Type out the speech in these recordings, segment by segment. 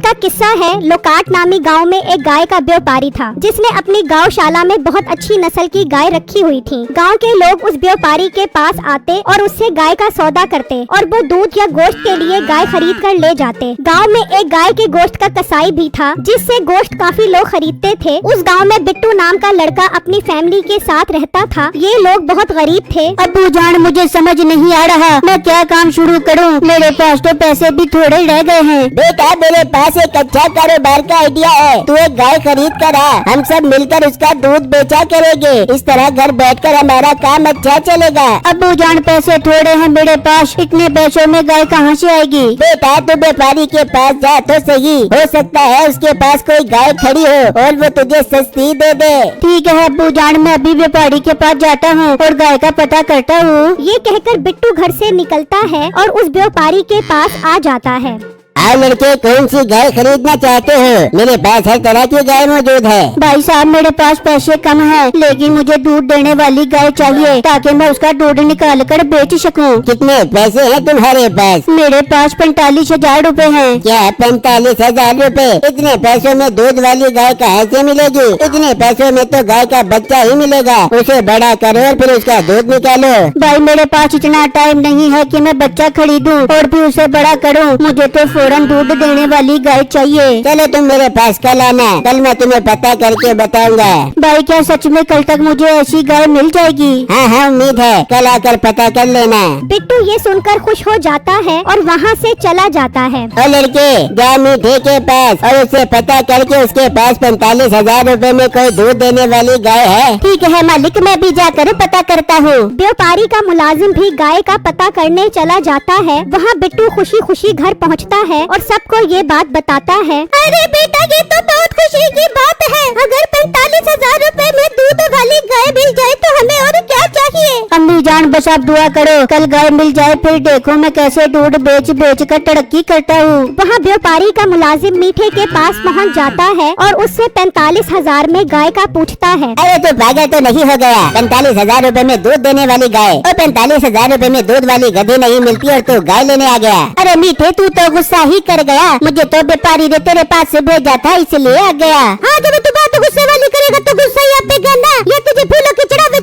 का किस्सा है। लोकाट नामी गांव में एक गाय का व्यापारी था जिसने अपनी गौशाला में बहुत अच्छी नस्ल की गाय रखी हुई थी। गांव के लोग उस व्यापारी के पास आते और उससे गाय का सौदा करते और वो दूध या गोश्त के लिए गाय खरीद कर ले जाते। गांव में एक गाय के गोश्त का कसाई भी था जिससे गोश्त काफी लोग खरीदते थे। उस गाँव में बिट्टू नाम का लड़का अपनी फैमिली के साथ रहता था। ये लोग बहुत गरीब थे। अब्बू जान, मुझे समझ नहीं आ रहा मैं क्या काम शुरू करूं। मेरे पास तो पैसे भी थोड़े रह गए हैं। बेटा, मेरे पास एक अच्छा कारोबार का आइडिया है। तू एक गाय खरीद कर आ, हम सब मिलकर उसका दूध बेचा करेंगे। इस तरह घर बैठकर हमारा काम अच्छा चलेगा। अब्बू जान, पैसे थोड़े हैं मेरे पास, इतने पैसों में गाय कहाँ से आएगी। बेटा, तू व्यापारी के पास जा तो सही, हो सकता है उसके पास कोई गाय खड़ी हो और वो तुझे सस्ती दे दे। ठीक है अब्बू जान, मैं अभी व्यापारी के पास जाता हूँ और गाय का पता करता हूँ। ये कहकर बिट्टू घर से निकलता है और उस व्यापारी के पास आ जाता है। आओ लड़के, कौन सी गाय खरीदना चाहते हो? मेरे पास हर तरह की गाय मौजूद है। भाई साहब, मेरे पास पैसे कम हैं, लेकिन मुझे दूध देने वाली गाय चाहिए ताकि मैं उसका दूध निकाल कर बेच सकूं। कितने पैसे हैं तुम्हारे पास? मेरे पास 45,000 रूपए हैं। क्या 45,000 रूपए? इतने पैसों में दूध वाली गाय कहाँ से मिलेगी? इतने पैसों में तो गाय का बच्चा ही मिलेगा। उसे बड़ा करो और फिर उसका दूध निकालो। भाई, मेरे पास इतना टाइम नहीं है कि मैं बच्चा खरीदूं और फिर उसे बड़ा करूं। मुझे तो फौरन दूध देने वाली गाय चाहिए। चलो तुम मेरे पास कल आना, कल मैं तुम्हें पता करके बताऊंगा। भाई, क्या सच में कल तक मुझे ऐसी गाय मिल जाएगी? हाँ, उम्मीद है, कल आकर पता कर लेना। बिट्टू ये सुनकर खुश हो जाता है और वहाँ से चला जाता है। और लड़के, जा मीठे के पास और उससे पता करके उसके पास 45,000 रूपए में कोई दूध देने वाली गाय है। ठीक है मालिक, मैं भी जाकर पता करता हूँ। व्यापारी का मुलाजिम भी गाय का पता करने चला जाता है। वहाँ बिट्टू खुशी खुशी घर पहुँचता है और सबको ये बात बताता है। अरे बेटा, ये तो बहुत खुशी की बात है। अगर 45,000 रूपए में दूध वाली गाय मिल जाए तो हमें और क्या चाहिए। अम्मी जान, बस आप दुआ करो कल गाय मिल जाए, फिर देखो मैं कैसे दूध बेच बेच कर तरक्की करता हूँ। वहाँ व्यापारी का मुलाजिम मीठे के पास पहुँच जाता है और उससे 45,000 में गाय का पूछता है। अरे तो पागल तो नहीं हो गया? 45,000 रूपए में दूध देने वाली गाय और 45,000 रूपए में दूध वाली गधी नहीं मिलती और तू गाय लेने आ गया? अरे मीठे, तू तो गुस्सा ही कर गया। मुझे तो व्यापारी ने तेरे पास से भेजा था, इसलिए आ गया। हाँ, जब तू बात गुस्से वाली करेगा तो गुस्सा ही आप पे करना। ये तुझे फूलों की चढ़ा पे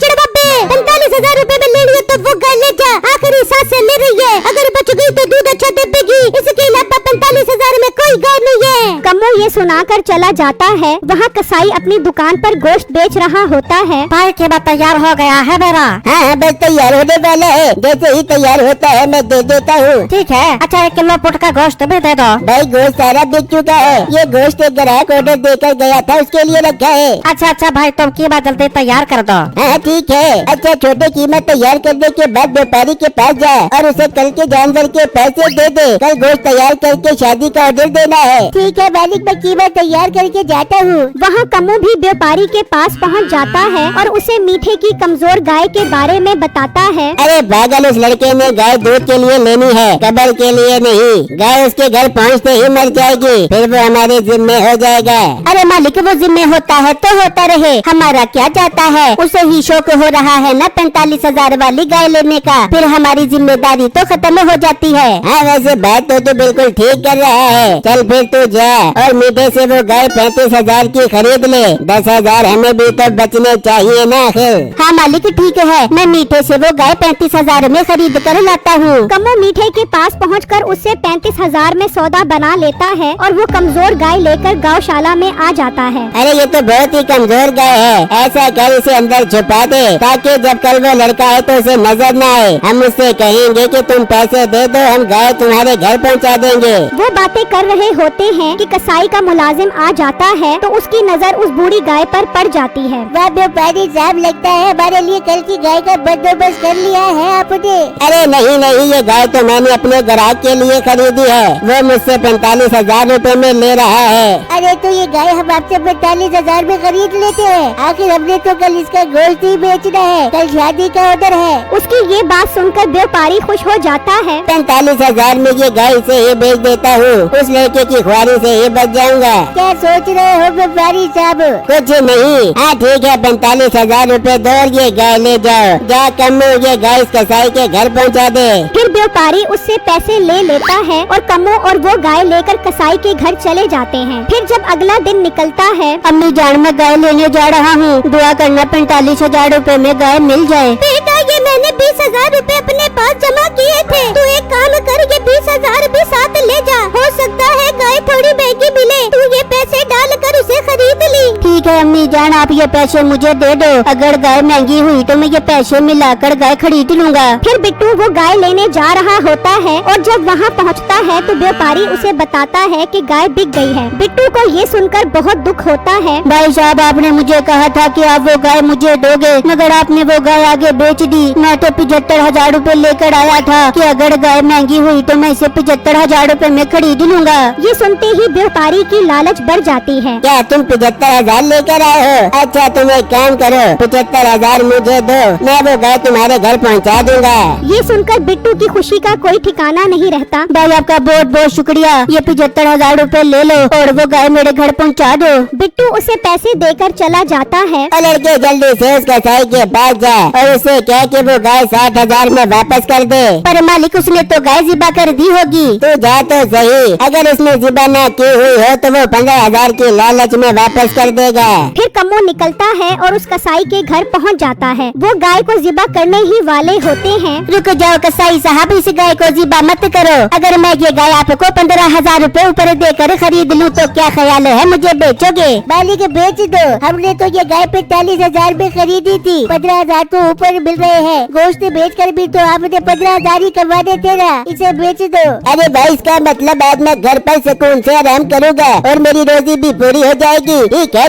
45,000 रूपए में लेनी है तो वो गाय ले जा। आखिरी सांस से ले रही है, अगर बच गई तो दूध अच्छा दे देगी। इसके अलावा 45,000 में कोई गाय नहीं है। कम्मो ये सुनाकर चला जाता है। वहाँ कसाई अपनी दुकान पर गोश्त बेच रहा होता है। भाई, खेबा तैयार हो गया है मेरा। हाँ, बस तैयार होने वाला है। जैसे ही तैयार होता है मैं दे देता हूँ। ठीक है। अच्छा, 1 किलो पुट का गोश्त भी दे दो। भाई, गोश्त सारा बिक चुका है। ये गोश्त एक ग्राहक ऑर्डर देकर गया था, उसके लिए रखा है। अच्छा भाई, तुम कीमा जल्दी तैयार कर दो। हाँ ठीक है। अच्छा, छोटे कीमत तैयार करने के बाद व्यापारी के पास जा और उसे कल के जानवर के पैसे दे दे। कल गोश्त तैयार करके शादी का ऑर्डर देना है। ठीक है मालिक, मैं कीमा तैयार करके जाता हूँ। वहाँ कम्मो भी व्यापारी के पास पहुँच जाता है और उसे मीठे की कमजोर गाय के बारे में बताता है। अरे पागल, उस लड़के ने गाय दूध के लिए लेनी है, कबर के लिए नहीं। गाय उसके घर पहुँचते ही मर जाएगी, फिर वो हमारे जिम्मे हो जाएगा। अरे मालिक, वो जिम्मे होता है तो होता रहे, हमारा क्या जाता है। उसे ही शौक हो रहा है ना 45,000 वाली गाय लेने का, फिर हमारी जिम्मेदारी तो खत्म हो जाती है। हाँ, वैसे बात तो तू बिल्कुल ठीक कर रहा है। चल फिर तू जा और मीठे से वो गाय 35,000 की खरीद ले। 10,000 हमें भी तो बचने चाहिए ना आखिर। हाँ मालिक, ठीक है, मैं मीठे से वो गाय 35,000 में खरीद कर लाता हूँ। कम्मो मीठे के पास पहुंचकर उससे 35,000 में सौदा बना लेता है और वो कमजोर गाय लेकर गौशाला में आ जाता है। अरे ये तो बहुत ही कमजोर गाय है। ऐसा कर इसे अंदर छुपा दे ताकि जब कल वो लड़का है तो उसे नजर न आए। हम उससे कहेंगे कि तुम पैसे दे दो, हम गाय तुम्हारे घर पहुंचा देंगे। वो बातें कर रहे होते हैं कि कसाई का मुलाजिम आ जाता है तो उसकी नजर उस बूढ़ी गाय पर पड़ जाती है। वह व्यापारी साहब, लगता है हमारे लिए कल की गाय का बंदोबस्त कर लिया है आपने। अरे नहीं, ये गाय तो मैंने अपने ग्राहक के लिए खरीदी है। वो मुझसे 45,000 रूपए में ले रहा है। अरे तो ये गाय हम आपसे 45,000 में खरीद लेते हैं। आखिर हमने तो कल इसका गोश्त ही बेचना है, कल शादी का ऑर्डर है। उसकी ये बात सुनकर व्यापारी खुश हो जाता है। 45,000 में ये गाय इसे ही बेच देता हूँ, उस लड़के की ख्वारी से ही बच जाऊंगा। क्या सोच रहे हो व्यापारी साहब? कुछ नहीं। हाँ ठीक है, 45,000 रूपए दो और ये गाय ले जाओ। जा कम्मू, ये गाय इस कसाई के घर पहुँचा दे। फिर व्यापारी उससे पैसे ले लेता है और कमो और वो गाय लेकर कसाई के घर चले जाते हैं। फिर जब अगला दिन निकलता है, अम्मी जान मैं गाय लेने जा रहा हूँ, दुआ करना 45,000 रूपए में गाय मिल जाए। बेटा ये मैंने 20,000 रूपए अपने पास जमा किए थे, तू एक काम कर ये 20,000 भी साथ ले जा, हो सकता है गाय थोड़ी महंगी मिले, तू ये पैसे डाल कर उसे खरीद ली। ठीक है अम्मी जान, आप ये पैसे मुझे दे दो, अगर गाय महंगी हुई तो मैं ये पैसे मिलाकर गाय खरीद लूंगा। फिर बिट्टू वो गाय लेने जा रहा होता है और जब वहाँ पहुँचता है तो व्यापारी उसे बताता है कि गाय बिक गई है। बिट्टू को ये सुनकर बहुत दुख होता है। भाई साहब आपने मुझे कहा था कि आप वो गाय मुझे दोगे, मगर आपने वो गाय आगे बेच दी। मैं तो 75,000 रूपए लेकर आया था कि अगर गाय महंगी हुई तो मैं इसे 75,000 रूपए में खरीद लूंगा। ये सुनते ही व्यापारी की लालच बढ़ जाती है। क्या तुम 75,000 लेकर आए हो? अच्छा तुम एक काम करो, 75,000 मुझे दो, मैं वो गाय तुम्हारे घर पहुंचा दूंगा। ये सुनकर बिट्टू की खुशी का कोई ठिकाना नहीं रहता। भाई आपका बहुत बहुत शुक्रिया, ये 75,000 रूपए ले लो और वो गाय मेरे घर पहुंचा दो। बिट्टू उसे पैसे देकर चला जाता है। और लड़के जल्दी से उस कसाई के पास जा और उसे कह कि वो गाय 60,000 में वापस कर दे। पर मालिक उसने तो गाय ज़िबा कर दी होगी। तू जा तो सही, अगर उसने ज़िबा न की हुई हो तो वो 15,000 की लालच में वापस कर देगा। फिर कम्मो निकलता है और उस कसाई के घर पहुंच जाता है। वो गाय को ज़िबा करने ही वाले होते हैं। रुक जाओ कसाई साहब, इस गाय को ज़िबा मत करो। अगर मैं ये गाय आपको 15,000 रूपए ऊपर देकर खरीद लूँ तो क्या ख्याल है, मुझे बेचोगे? मालिक बेच दो, हमने तो ये गाय 45,000 में खरीदी थी, 15,000 तो ऊपर मिल रहे हैं। गोश्त बेचकर भी तो आपने 15,000 ही कमाने थे ना, इसे बेच दो। अरे भाई इसका मतलब आज मैं घर पर सुकून से आराम करूँगा और मेरी रोजी भी पूरी हो जाएगी।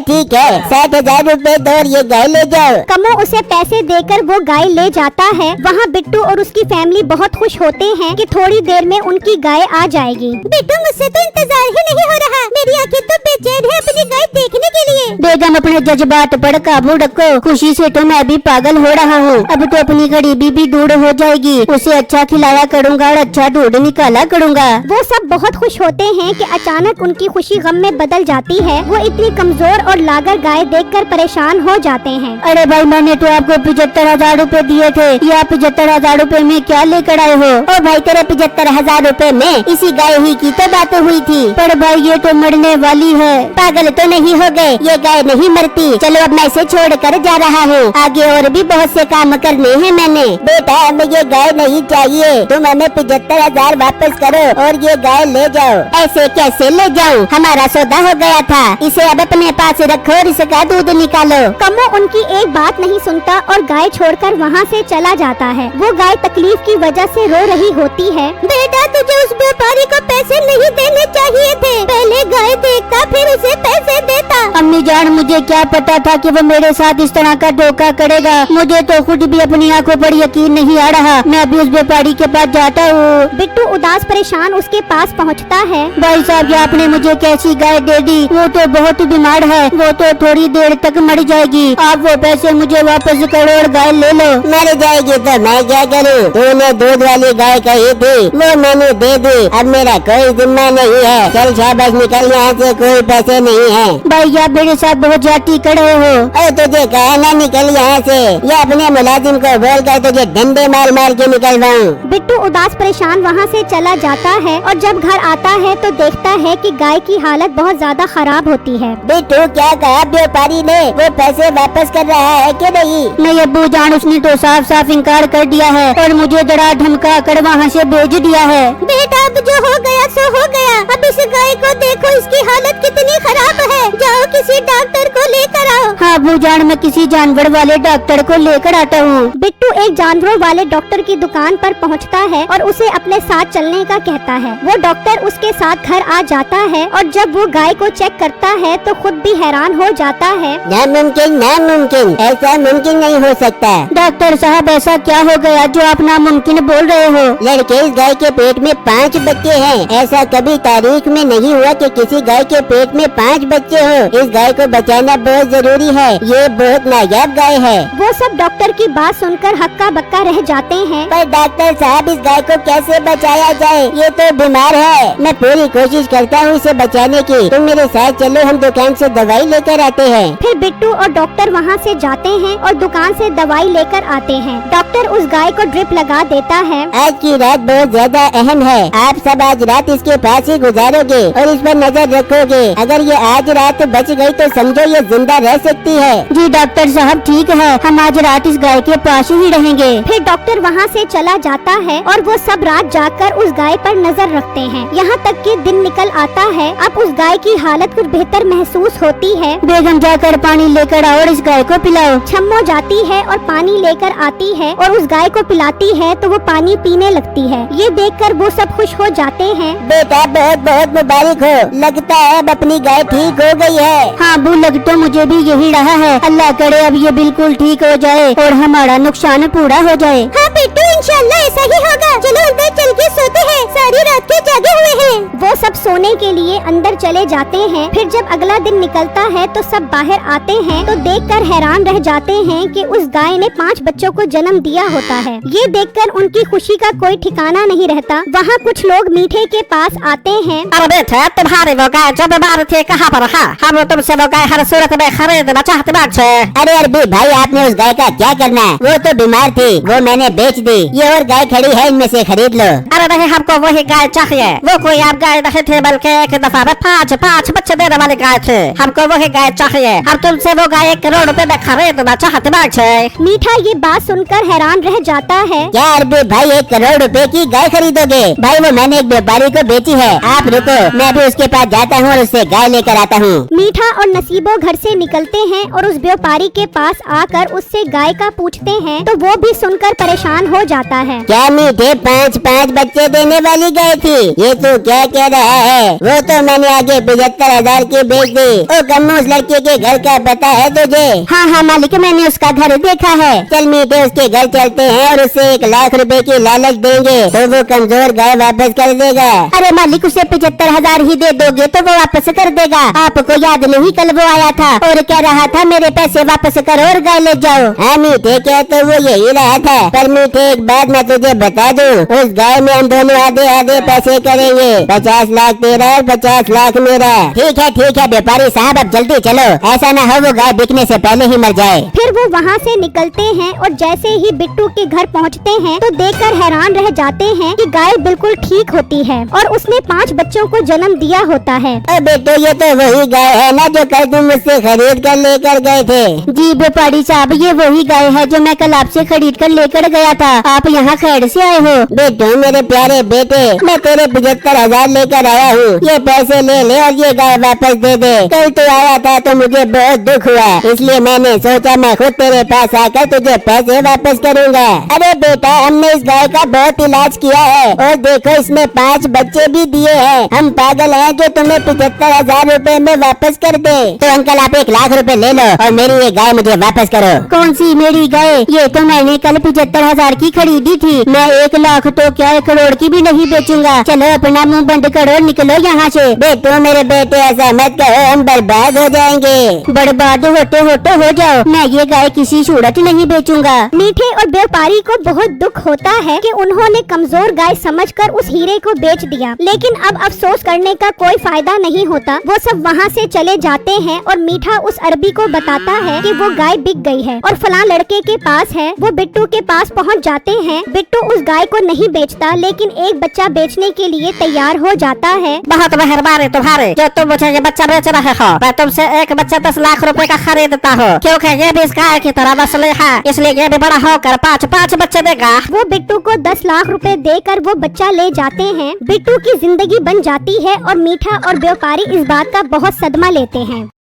ठीक है 60,000 रूपए दो और ये गाय ले जाओ। कमो उसे पैसे देकर वो गाय ले जाता है। वहाँ बिट्टू और उसकी फैमिली बहुत खुश होते हैं कि थोड़ी देर में उनकी गाय आ जाएगी। बिट्टू मुझसे तो इंतजार ही नहीं हो रहा, मेरी आंखें तो बेचैन है अपनी गाय देखने के लिए। बेगम अपने जज्बात पर काबू रखो, खुशी से तो मैं भी पागल हो रहा हूँ। अब तो अपनी गरीबी भी दूर हो जाएगी, उसे अच्छा खिलाया करूँगा और अच्छा दूध निकाला करूँगा। वो सब बहुत खुश होते हैं कि अचानक उनकी खुशी गम में बदल जाती है। वो इतनी कमजोर और लागर गाय देखकर परेशान हो जाते हैं। अरे भाई मैंने तो आपको 75,000 रूपए दिए थे, ये आप 75,000 रूपए में क्या लेकर आए हो? ओ भाई तेरे 75,000 रूपए में इसी गाय ही की तो बात हुई थी। पर भाई ये तो मरने वाली है। पागल तो नहीं हो गए, ये गाय नहीं मरती। चलो अब मैं इसे छोड़ कर जा रहा हूँ, आगे और भी बहुत से काम करने हैं मैंने। बेटा हमें ये गाय नहीं चाहिए, तुम हमें 75,000 वापस करो और ये गाय ले जाओ। ऐसे कैसे ले जाऊँ? हमारा सौदा हो गया था, इसे अब अपने पास रखो और इसका दूध निकालो। कमो उनकी एक बात नहीं सुनता और गाय छोड़कर वहाँ से चला जाता है। वो गाय तकलीफ की वजह से रो रही होती है। बेटा तुझे उस व्यापारी को पैसे नहीं देने चाहिए थे, पहले गाय देखता फिर उसे पैसे देता। अम्मी जान मुझे क्या पता था कि वो मेरे साथ इस तरह का धोखा करेगा, मुझे तो खुद भी अपनी आंखों पर यकीन नहीं आ रहा। मैं अभी उस व्यापारी के पास जाता हूँ। बिट्टू उदास परेशान उसके पास पहुँचता है। भाई साहब ये आपने मुझे कैसी गाय दे दी? वो तो बहुत बीमार है, वो तो थोड़ी देर तक मर जाएगी। आप वो पैसे मुझे वापस करो और गाय ले लो। मर जाएगी तो मैं क्या करूँ? तूने दूध वाली गाय कही थी, वो मैंने दे दी, अब मेरा कोई जिम्मा नहीं है। चल शाबाश निकल यहाँ से, कोई पैसे नहीं है। भाई आप मेरे साथ बहुत जाती कर रहे हो। अरे तुझे कहा ना निकल यहाँ से, या अपने मुलाजिम को बोल कर तुझे डंडे मार मार के निकलवाऊँ। बिट्टू उदास परेशान वहाँ से चला जाता है और जब घर आता है तो देखता है कि गाय की हालत बहुत ज्यादा खराब होती है। बिट्टू क्या कहा व्यापारी ने, वो पैसे वापस कर रहा है कि नहीं? नहीं अब्बू जान उसने तो साफ साफ इनकार कर दिया है और मुझे डरा धमका कर वहाँ से भेज दिया है। बेटा अब जो हो गया सो हो गया, अब इस गाय को देखो इसकी हालत कितनी खराब है, जाओ किसी डॉक्टर को लेकर आओ। हाँ अब्बू जान मैं किसी जानवर वाले डॉक्टर को लेकर आता हूँ। बिट्टू एक जानवरों वाले डॉक्टर की दुकान पर पहुँचता है और उसे अपने साथ चलने का कहता है। वो डॉक्टर उसके साथ घर आ जाता है और जब वो गाय को चेक करता है तो खुद भी हैरान हो जाता है। नामुमकिन, ऐसा मुमकिन नहीं हो सकता। डॉक्टर साहब ऐसा क्या हो गया जो आप नामुमकिन बोल रहे हो? लड़के इस गाय के पेट में 5 बच्चे हैं, ऐसा कभी तारीख में नहीं हुआ कि किसी गाय के पेट में 5 बच्चे हो। इस गाय को बचाना बहुत जरूरी है। है, ये बहुत नायाब गाय है। वो सब डॉक्टर की बात सुनकर हक्का बक्का रह जाते हैं। पर डॉक्टर साहब इस गाय को कैसे बचाया जाए, ये तो बीमार है। मैं पूरी कोशिश करता हूँ इसे बचाने की, तुम मेरे साथ चलो, हम दुकान से दवाई लेकर आते हैं। फिर बिट्टू और डॉक्टर वहाँ से जाते हैं और दुकान से दवाई लेकर आते हैं। डॉक्टर उस गाय को ड्रिप लगा देता है। आज की रात बहुत ज्यादा अहम है, आप सब आज रात इसके पास ही गुजारोगे और इस पर नजर रखोगे। अगर ये आज रात बच गई तो समझो ये जिंदा रह सकती है। जी डॉक्टर साहब ठीक है, हम आज रात इस गाय के पास ही रहेंगे। फिर डॉक्टर वहाँ से चला जाता है और वो सब रात जाकर उस गाय पर नजर रखते हैं। यहाँ तक कि दिन निकल आता है। अब उस गाय की हालत कुछ बेहतर महसूस होती है। बेगम जाकर पानी लेकर आओ और इस गाय को पिलाओ। छम्मो जाती है और पानी लेकर आती है और उस गाय को पिलाती है तो वो पानी पीने लगती है। ये देखकर वो सब खुश हो जाते हैं। बेटा बहुत बहुत मुबारक हो, लगता है अब अपनी गाय ठीक हो गई है। हाँ अबू, लग तो मुझे भी यही रहा है। अल्लाह करे अब ये बिल्कुल ठीक हो जाए और हमारा नुकसान पूरा हो जाए। हाँ बेटू, इंशाल्लाह ऐसा ही होगा। चलो अंदर चल के सोते हैं, सारी रात के जागे हुए हैं। वो सब सोने के लिए अंदर चले जाते हैं। फिर जब अगला दिन निकलता है तो सब बाहर आते हैं तो देखकर हैरान रह जाते हैं कि उस गाय ने 5 बच्चों को जन्म दिया होता है। ये देखकर उनकी खुशी का कोई ठिकाना नहीं रहता। वहाँ कुछ लोग मीठे के पास आते हैं। अरे बेटा, तुम्हारे वो गाय जो बीमार थे कहाँ पर रखा? हम तुमसे वो गाय हर सूरत में खरीदना चाहते थे। अरे अरबी भाई, आपने उस गाय का क्या करना है? वो तो बीमार थी, वो मैंने बेच दी। ये और गाय खड़ी है, इनमें से खरीद लो। अरे नहीं, हमको वही गाय चाहिए। वो कोई आप गाय नहीं थे, बल्कि एक दफा में 5 बच्चे देने वाली गाय थे। हमको वही गाय चाहिए। हम तुमसे वो गाय 1 करोड़ रुपए में खरीदना चाहते थे। मीठा ये बात सुनकर हैरान रह जाता है। क्या अरबी भाई 1 करोड़ रुपए की गाय खरीदोगे? भाई वो मैंने एक व्यापारी को बेची है। आप रुको, मैं भी उसके पास जाता हूँ और उससे गाय लेकर आता हूँ। मीठा और नसीबो घर से निकलते हैं और उस व्यापारी के पास आकर उससे गाय का पूछते हैं तो वो भी सुनकर परेशान हो जाता है। क्या मीठे 5 बच्चे देने वाली गाय थी? ये तू क्या कह रहा है? वो तो मैंने आगे 75,000 की बेच दी। ओ कम्मू, उस लड़के के घर का पता है तुझे? हाँ हाँ मालिक, मैंने उसका घर देखा है। चल मीठे उसके घर चलते हैं और उसे 1 लाख रुपए की लालच देंगे तो वो कमजोर गाय वापस कर देगा। अरे मालिक, उसे 75,000 ही दे दोगे तो वो वापस कर देगा। आपको याद नहीं, कल वो आया था और कह रहा था मेरे पैसे वापस करो और गाय ले जाओ। हाँ मीठे, क्या तो वो यही रहा था। पर मीठे एक बात मैं तुझे बता दूं, उस गाय में हम दोनों आधे आधे पैसे करेंगे। 50 लाख तेरा और 50 लाख मेरा। ठीक है व्यापारी साहब, अब जल्दी चलो, ऐसा ना हो वो गाय बिकने से पहले ही मर जाए। फिर वो वहाँ से निकलते हैं और जैसे ही बिट्टू के घर पहुँचते हैं तो देखकर हैरान रह जाते हैं कि गाय बिल्कुल ठीक होती है और उसने 5 बच्चों को जन्म दिया होता है। अबे तो ये तो वही गाय है ना जो कल तुम मुझसे खरीद कर लेकर गए थे? जी व्यापारी साहब, ये वही गाय है जो मैं कल आपसे खरीद कर लेकर गया था। आप यहाँ खैर से आए हो? बेटू मेरे प्यारे बेटे, मैं तेरे 75,000 लेकर आया हूँ। ये पैसे ले और ये गाय वापस दे दे। कल तू आया था तो मुझे बहुत दुख हुआ, इसलिए मैंने सोचा मैं खुद तेरे पास आकर तुझे पैसे वापस करूँगा। अरे बेटा, हमने इस गाय का बहुत इलाज किया है और देखो इसमें 5 बच्चे भी दिए हैं। हम पागल हैं जो तुम्हें 75,000 रुपए में वापस कर दे। तो अंकल आप 1 लाख रुपए ले लो और मेरी ये गाय मुझे वापस करो। कौन सी मेरी गाय? ये तो मैंने कल 75,000 की खरीदी थी। मैं 1 लाख तो क्या 1 करोड़ की भी नहीं बेचूंगा। चलो अपना मुंह बंद करो, निकलो यहाँ से। बेटू मेरे बेटे, ऐसा मत कहो, हम बर्बाद हो जाएंगे। बर्बाद होते हो जाओ, मैं ये गाय किसी सूरत नहीं बेचूंगा। मीठे और व्यापारी को बहुत दुख होता है कि उन्होंने कमजोर गाय समझकर उस हीरे को बेच दिया, लेकिन अब अफसोस करने का कोई फायदा नहीं होता। वो सब वहाँ से चले जाते हैं और मीठा उस अरबी को बताता है कि वो गाय बिक गई है और फलां लड़के के पास है। वो बिट्टू के पास पहुँच जाते हैं। बिट्टू उस गाय को नहीं बेचता, लेकिन एक बच्चा बेचने के लिए तैयार हो जाता है। बहुत मेहरबानी तुम्हारे जो तुम मुझे ये बच्चा बेच रहे हो। मैं तुमसे एक बच्चा 10 लाख रुपए का खरीदता हूँ, क्योंकि ये भी इस गाय की तरह मसले है, इसलिए ये भी बड़ा होकर 5 बच्चे देगा। वो बिट्टू को 10 लाख रुपए देकर वो बच्चा ले जाते हैं। बिट्टू की जिंदगी बन जाती है और मीठा और व्यापारी इस बात का बहुत सदमा लेते हैं।